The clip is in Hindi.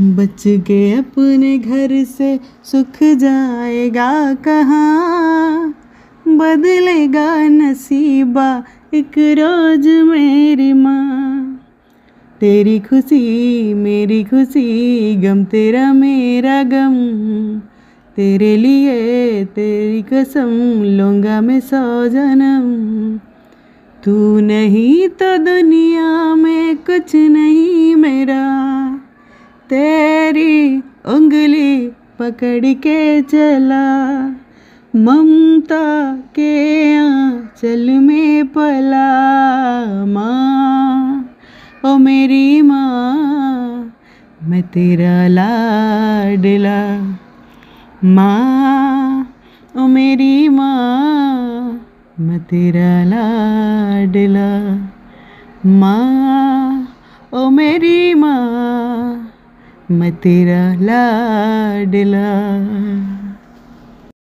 बच के अपने घर से सुख जाएगा कहाँ, बदलेगा नसीबा एक रोज मेरी माँ। तेरी खुशी मेरी खुशी, गम तेरा मेरा गम, तेरे लिए तेरी कसम लूँगा मैं 100 जन्म। तू नहीं तो दुनिया में कुछ नहीं मेरा, तेरी उंगली पकड़ के चला, ममता के आंचल में पला। माँ ओ मेरी माँ, मैं तेरा लाडला। माँ ओ मेरी माँ, मैं तेरा लाडला। माँ ओ मेरी माँ, मैं तेरा लाडला।